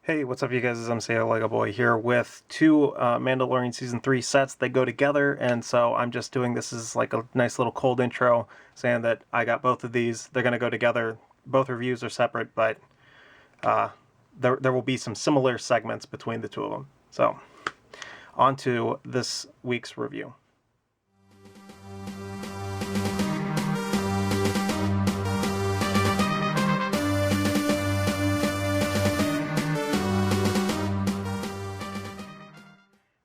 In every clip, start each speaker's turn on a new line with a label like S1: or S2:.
S1: Hey, what's up you guys? It's MCLegoboy here with two Mandalorian Season 3 sets. They go together, and so I'm just doing this as like a nice little cold intro saying that I got both of these. They're going to go together. Both reviews are separate, but there will be some similar segments between the two of them. So, on to this week's review.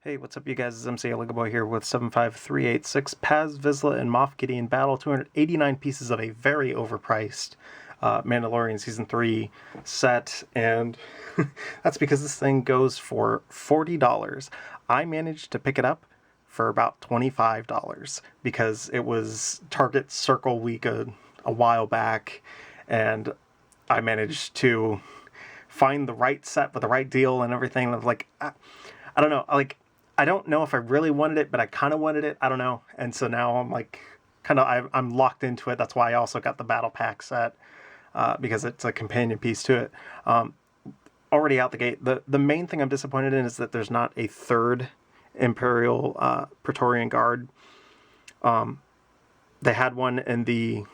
S1: Hey, what's up you guys? It's MCLegoboy here with 75386. Paz Vizsla and Moff Gideon battle 289 pieces of a very overpriced Mandalorian Season 3 set, and that's because this thing goes for $40. I managed to pick it up for about $25 because it was Target Circle Week a while back, and I managed to find the right set with the right deal and everything. I was like, I don't know, I don't know if I really wanted it, but I kind of wanted it. I don't know. And so now I'm like, I'm locked into it. That's why I also got the Battle Pack set, because it's a companion piece to it. Already out the gate. The main thing I'm disappointed in is that there's not a third Imperial Praetorian Guard. They had one in the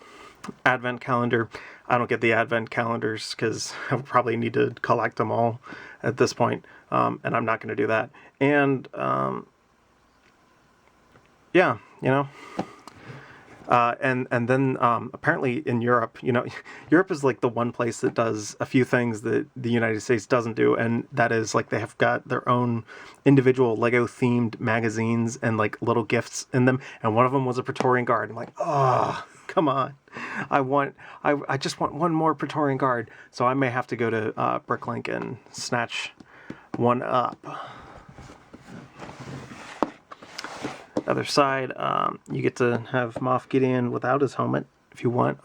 S1: Advent calendar. I don't get the Advent calendars because I would probably need to collect them all at this point, and I'm not going to do that. And yeah, you know, and then apparently in Europe, Europe is like the one place that does a few things that the United States doesn't do, and that is like they have got their own individual Lego themed magazines and like little gifts in them, and one of them was a Praetorian Guard. I'm like, oh, come on. I just want one more Praetorian Guard, so I may have to go to Bricklink and snatch one up. Other side, you get to have Moff Gideon without his helmet if you want.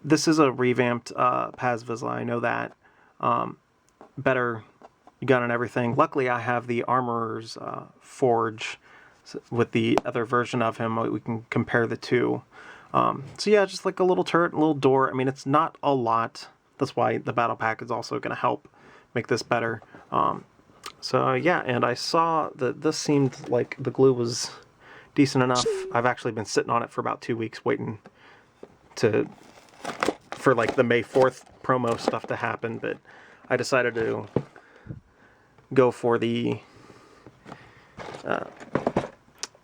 S1: This is a revamped Paz Vizsla, I know that. Better gun and everything. Luckily, I have the Armorer's Forge with the other version of him. We can compare the two. So yeah, just like a little turret, a little door. I mean, it's not a lot. That's why the Battle Pack is also going to help make this better. So yeah, and I saw that this seemed like the glue was decent enough. I've actually been sitting on it for about 2 weeks waiting for like the May 4th promo stuff to happen, but I decided to go for the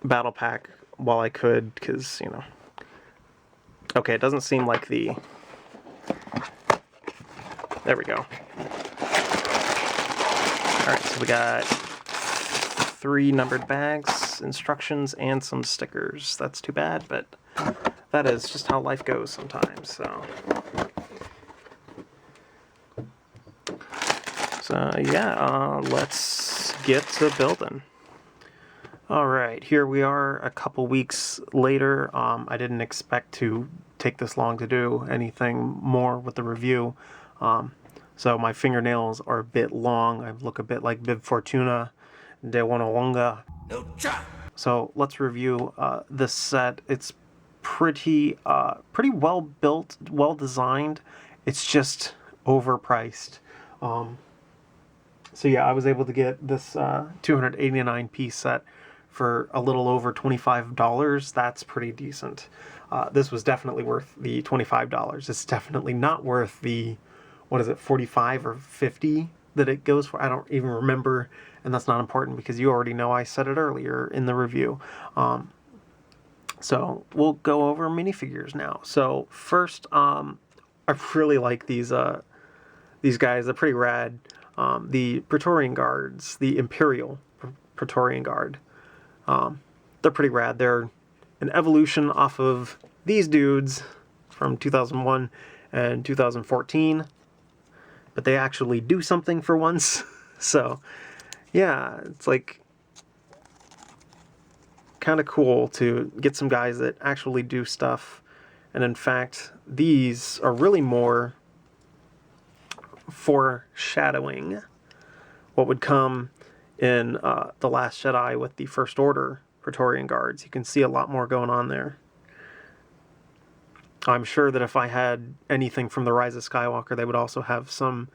S1: Battle Pack while I could, because, okay, it doesn't seem like the... There we go. Alright, so we got 3 numbered bags, instructions, and some stickers. That's too bad, but that is just how life goes sometimes, so yeah, let's get to building. Alright, here we are a couple weeks later. I didn't expect to take this long to do anything more with the review. So my fingernails are a bit long. I look a bit like Bib Fortuna de Wanawonga. No cha! So let's review this set. It's pretty well built, well designed. It's just overpriced. So yeah, I was able to get this 289 piece set for a little over $25. That's pretty decent. This was definitely worth the $25. It's definitely not worth the, what is it, 45 or 50 that it goes for? I don't even remember, and that's not important because you already know I said it earlier in the review. So we'll go over minifigures now. So first, I really like these guys. They're pretty rad. The Praetorian Guards, the Imperial Praetorian Guard. They're pretty rad. They're an evolution off of these dudes from 2001 and 2014. But they actually do something for once. So, yeah, it's like kind of cool to get some guys that actually do stuff. And in fact, these are really more foreshadowing what would come in The Last Jedi with the First Order Praetorian Guards. You can see a lot more going on there. I'm sure that if I had anything from The Rise of Skywalker, they would also have some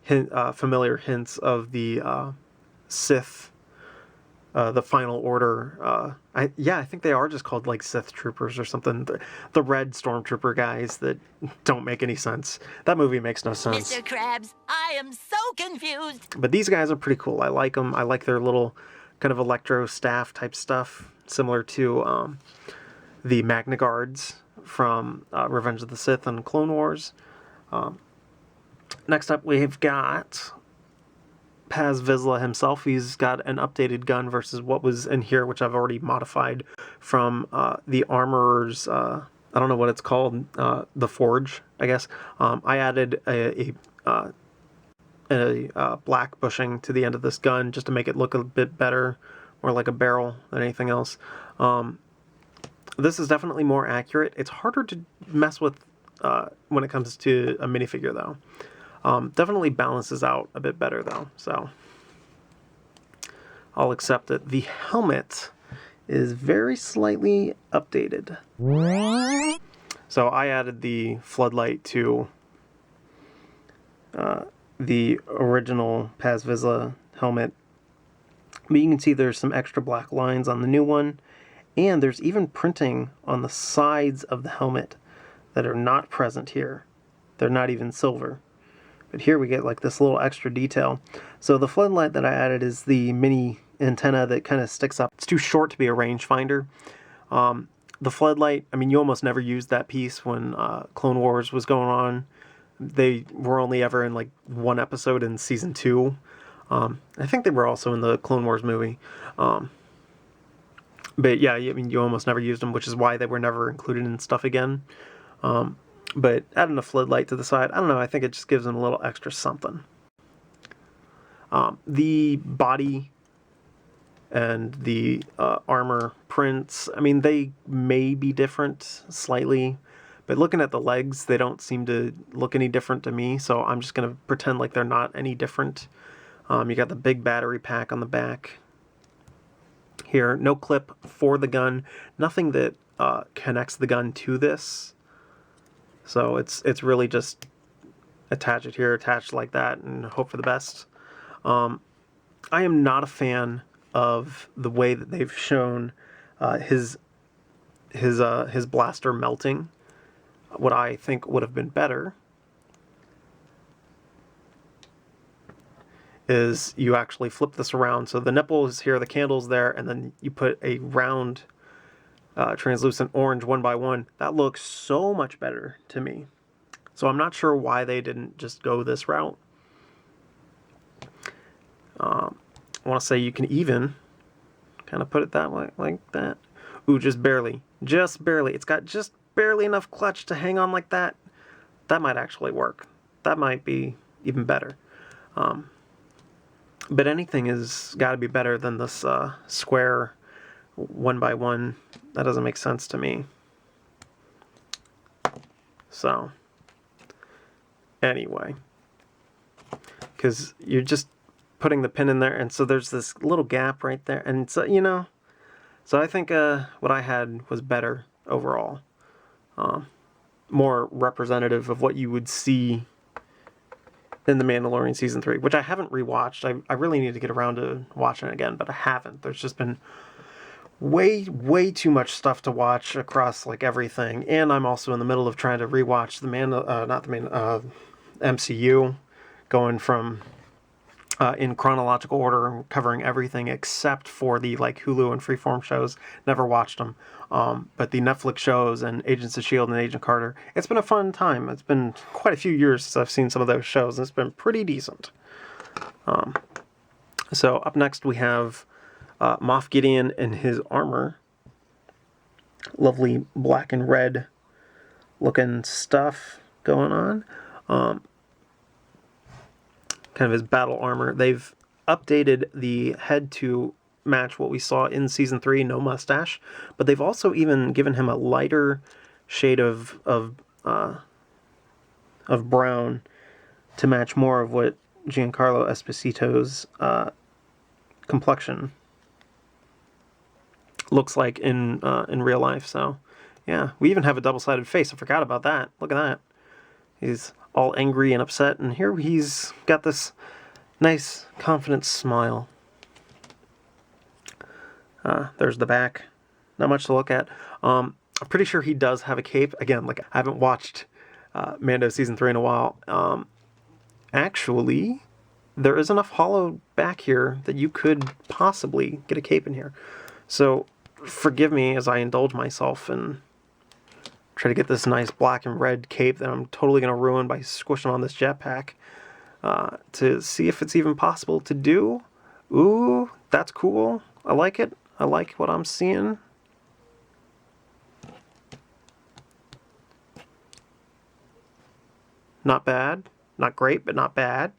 S1: familiar hints of the Sith, the Final Order. I think they are just called like Sith troopers or something. The red stormtrooper guys that don't make any sense. That movie makes no sense.
S2: Mr. Krabs, I am so confused.
S1: But these guys are pretty cool. I like them. I like their little kind of electro staff type stuff, similar to the Magna Guards from Revenge of the Sith and Clone Wars. Next up, we've got Paz Vizsla himself. He's got an updated gun versus what was in here, which I've already modified from the Armorer's, I don't know what it's called, the Forge, I guess. I added a black bushing to the end of this gun just to make it look a bit better, more like a barrel than anything else. This is definitely more accurate. It's harder to mess with when it comes to a minifigure, though. Definitely balances out a bit better, though, so I'll accept it. The helmet is very slightly updated. So I added the floodlight to the original Paz Vizsla helmet. But you can see there's some extra black lines on the new one, and there's even printing on the sides of the helmet that are not present here. They're not even silver. But here we get like this little extra detail. So the floodlight that I added is the mini antenna that kind of sticks up. It's too short to be a rangefinder. The floodlight, I mean, you almost never used that piece when Clone Wars was going on. They were only ever in like one episode in season 2. I think they were also in the Clone Wars movie. But yeah, I mean, you almost never used them, which is why they were never included in stuff again. But adding a floodlight to the side, I don't know, I think it just gives them a little extra something. The body and the armor prints, I mean, they may be different slightly, but looking at the legs, they don't seem to look any different to me, so I'm just going to pretend like they're not any different. You got the big battery pack on the back here. No clip for the gun. Nothing that connects the gun to this. So it's really just attach it here, attach like that, and hope for the best. I am not a fan of the way that they've shown his blaster melting. What I think would have been better is you actually flip this around. So the nipple is here, the candle's there, and then you put a round translucent orange one by one. That looks so much better to me. So I'm not sure why they didn't just go this route. I want to say you can even kind of put it that way, like that. Ooh, just barely. Just barely. It's got just barely enough clutch to hang on like that. That might actually work. That might be even better. But anything has got to be better than this square one by one. That doesn't make sense to me. So, anyway. Because you're just putting the pin in there, and so there's this little gap right there. And so, you know, so I think what I had was better overall. More representative of what you would see in The Mandalorian Season 3, which I haven't rewatched. I really need to get around to watching it again, but I haven't. There's just been way too much stuff to watch across like everything, and I'm also in the middle of trying to rewatch MCU, going from in chronological order, covering everything except for the like Hulu and Freeform shows. Never watched them, but the Netflix shows and Agents of S.H.I.E.L.D. and Agent Carter. It's been a fun time. It's been quite a few years since I've seen some of those shows, and it's been pretty decent. So up next we have Moff Gideon and his armor. Lovely black and red looking stuff going on. Kind of his battle armor. They've updated the head to match what we saw in Season 3, no mustache, but they've also even given him a lighter shade of brown to match more of what Giancarlo Esposito's complexion looks like in real life. So, yeah, we even have a double-sided face. I forgot about that. Look at that. He's all angry and upset, and here he's got this nice, confident smile. There's the back. Not much to look at. I'm pretty sure he does have a cape. Again, like, I haven't watched Mando Season 3 in a while. Actually, there is enough hollow back here that you could possibly get a cape in here. So, forgive me as I indulge myself and try to get this nice black and red cape that I'm totally going to ruin by squishing on this jetpack to see if it's even possible to do. Ooh, that's cool. I like it. I like what I'm seeing. Not bad. Not great, but not bad.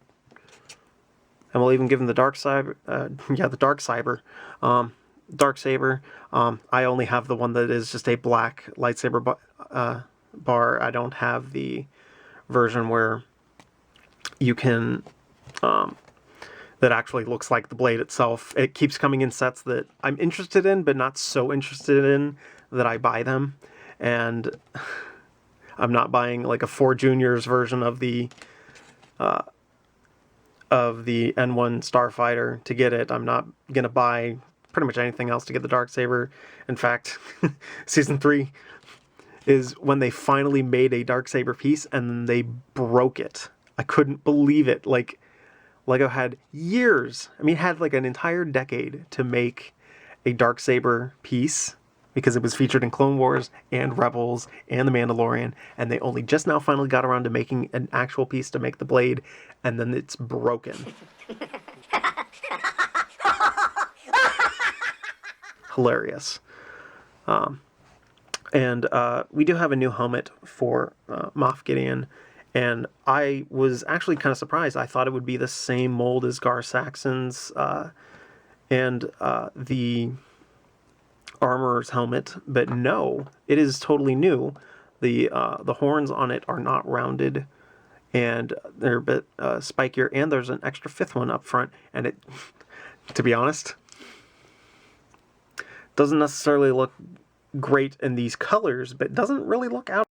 S1: And we'll even give him the dark saber. The dark saber. Dark saber. I only have the one that is just a black lightsaber bar. I don't have the version where you can that actually looks like the blade itself. It keeps coming in sets that I'm interested in, but not so interested in that I buy them. And I'm not buying like a 4 Juniors version of the N1 Starfighter to get it. I'm not gonna buy pretty much anything else to get the Darksaber. In fact, Season 3 is when they finally made a Darksaber piece and they broke it. I couldn't believe it. Like, LEGO had years, it had like an entire decade to make a Darksaber piece because it was featured in Clone Wars and Rebels and The Mandalorian, and they only just now finally got around to making an actual piece to make the blade, and then it's broken. Hilarious. And we do have a new helmet for Moff Gideon, and I was actually kind of surprised. I thought it would be the same mold as Gar Saxon's and the Armorer's helmet, but no, it is totally new. The horns on it are not rounded, and they're a bit spikier, and there's an extra 5th one up front, and it, to be honest, doesn't necessarily look great in these colors, but it doesn't really look out.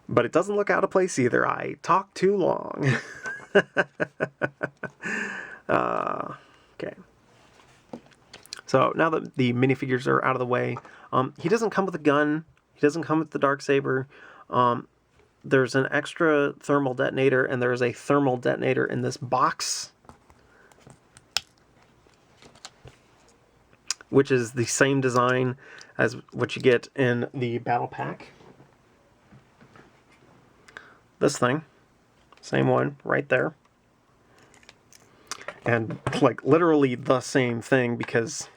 S1: But it doesn't look out of place either. I talked too long. Okay. So now that the minifigures are out of the way, he doesn't come with a gun. He doesn't come with the Darksaber. There's an extra thermal detonator, and there's a thermal detonator in this box, which is the same design as what you get in the battle pack. This thing, same one right there. And like literally the same thing, because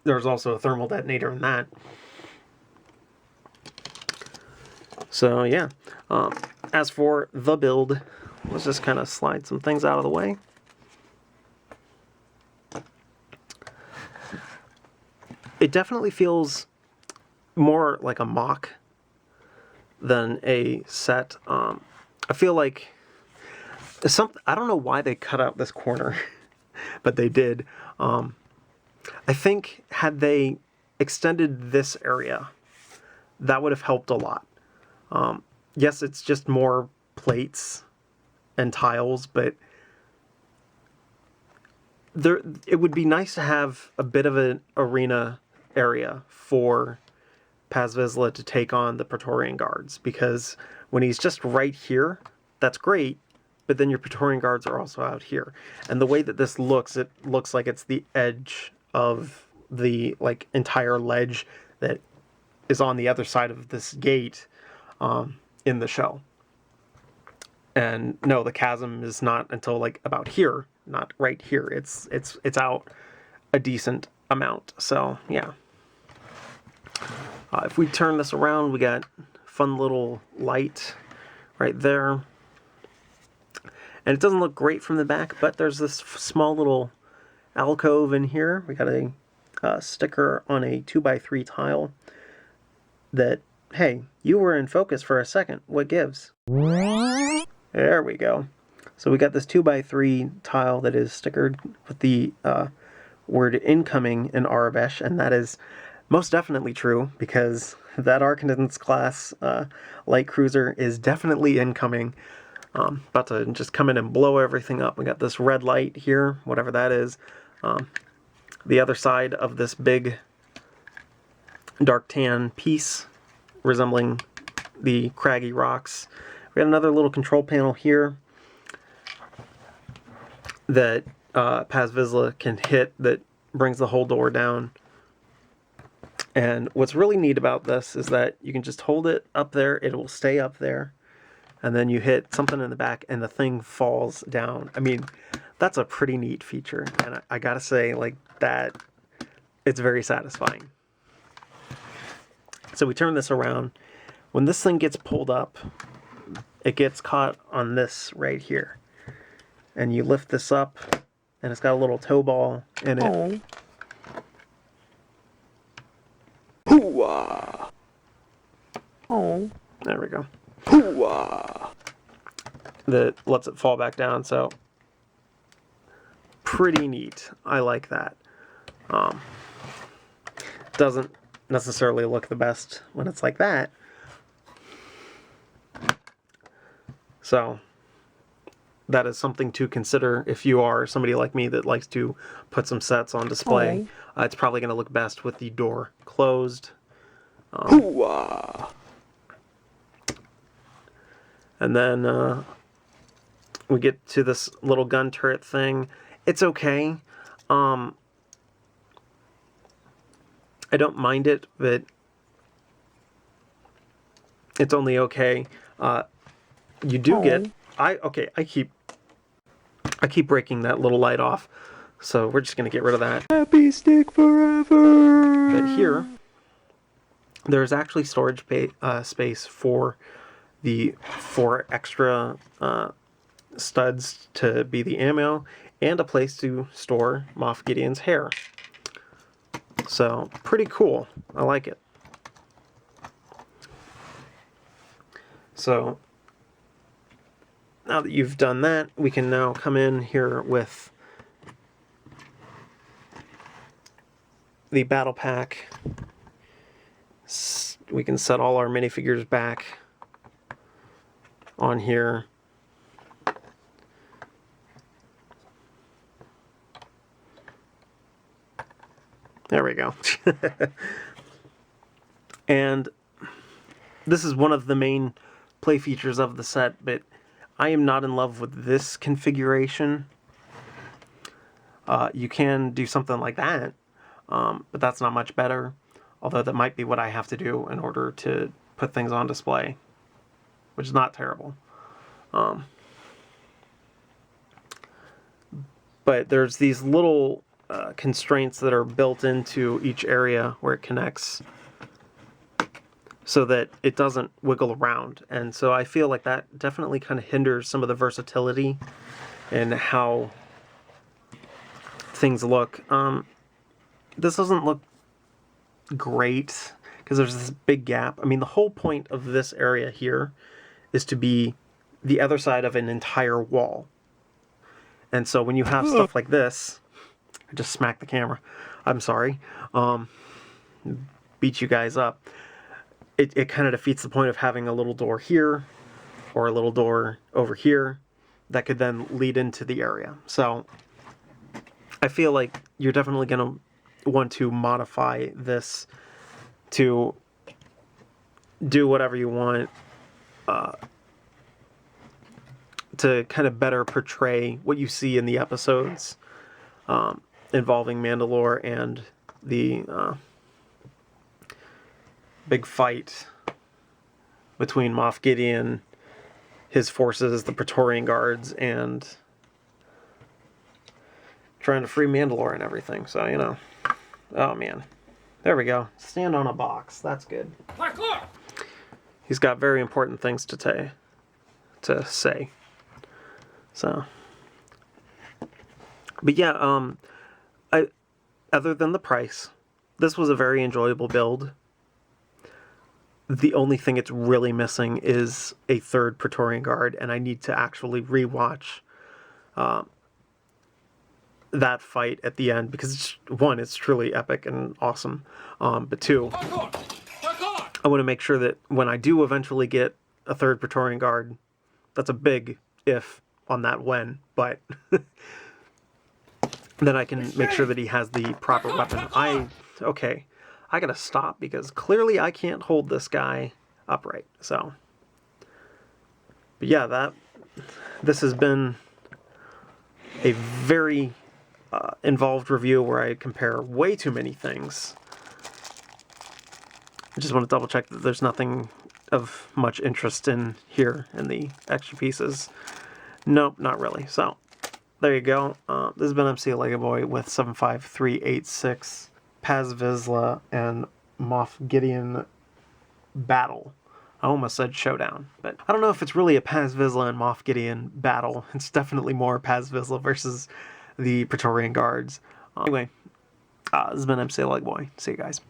S1: there's also a thermal detonator in that. So yeah, as for the build, let's just kind of slide some things out of the way. It definitely feels more like a mock than a set. I feel like I don't know why they cut out this corner, but they did. I think had they extended this area, that would have helped a lot. Yes, it's just more plates and tiles, but it would be nice to have a bit of an arena area for Paz Vizsla to take on the Praetorian Guards, because when he's just right here, that's great, but then your Praetorian Guards are also out here. And the way that this looks, it looks like it's the edge of the like entire ledge that is on the other side of this gate in the show. And no, the chasm is not until like about here, not right here. It's out a decent amount. So yeah. If we turn this around, we got fun little light right there. And it doesn't look great from the back, but there's this small little alcove in here. We got a sticker on a 2x3 tile that, hey, you were in focus for a second. What gives? There we go. So we got this 2x3 tile that is stickered with the word incoming in Arabic, and that is most definitely true, because that Arkansas class light cruiser is definitely incoming. About to just come in and blow everything up. We got this red light here, whatever that is. The other side of this big dark tan piece resembling the craggy rocks. We got another little control panel here that Paz Vizsla can hit that brings the whole door down. And what's really neat about this is that you can just hold it up there, it will stay up there, and then you hit something in the back and the thing falls down. I mean, that's a pretty neat feature, and I gotta say, like, that, it's very satisfying. So we turn this around. When this thing gets pulled up, it gets caught on this right here. And you lift this up, and it's got a little tow ball in it. Hoo-ah! Oh. There we go. Hoo-ah! That lets it fall back down, so pretty neat. I like that. Doesn't necessarily look the best when it's like that. So that is something to consider if you are somebody like me that likes to put some sets on display. It's probably going to look best with the door closed. And then we get to this little gun turret thing. It's okay. I don't mind it, but it's only okay. You do get... I keep breaking that little light off, so we're just going to get rid of that. Happy stick forever! But here, there's actually storage space for the 4 extra studs to be the ammo, and a place to store Moff Gideon's hair. So, pretty cool. I like it. So, now that you've done that, we can now come in here with the battle pack. We can set all our minifigures back on here. There we go. And this is one of the main play features of the set, but I am not in love with this configuration. You can do something like that, but that's not much better. Although that might be what I have to do in order to put things on display, which is not terrible. But there's these little constraints that are built into each area where it connects, so that it doesn't wiggle around. And so I feel like that definitely kind of hinders some of the versatility and how things look. This doesn't look great because there's this big gap. I mean, the whole point of this area here is to be the other side of an entire wall. And so when you have stuff like this, I just smacked the camera. I'm sorry. Beat you guys up. It kind of defeats the point of having a little door here or a little door over here that could then lead into the area. So I feel like you're definitely going to want to modify this to do whatever you want to kind of better portray what you see in the episodes involving Mandalore and the big fight between Moff Gideon, his forces, the Praetorian Guards, and trying to free Mandalore and everything. So, you know. Oh, man. There we go. Stand on a box. That's good. He's got very important things to say. So. But yeah, other than the price, this was a very enjoyable build. The only thing it's really missing is a third Praetorian Guard, and I need to actually rewatch that fight at the end, because one, it's truly epic and awesome, but two, I want to make sure that when I do eventually get a third Praetorian Guard, that's a big if on that when, but then I can make sure that he has the proper weapon. Okay, I gotta stop because clearly I can't hold this guy upright, so. But yeah, this has been a very involved review where I compare way too many things. I just want to double check that there's nothing of much interest in here in the extra pieces. Nope, not really. So, there you go. This has been MCLegoboy with 75386, Paz Vizsla, and Moff Gideon battle. I almost said showdown, but I don't know if it's really a Paz Vizsla and Moff Gideon battle. It's definitely more Paz Vizsla versus the Praetorian Guards. Anyway, this has been MCLegoboy. See you guys.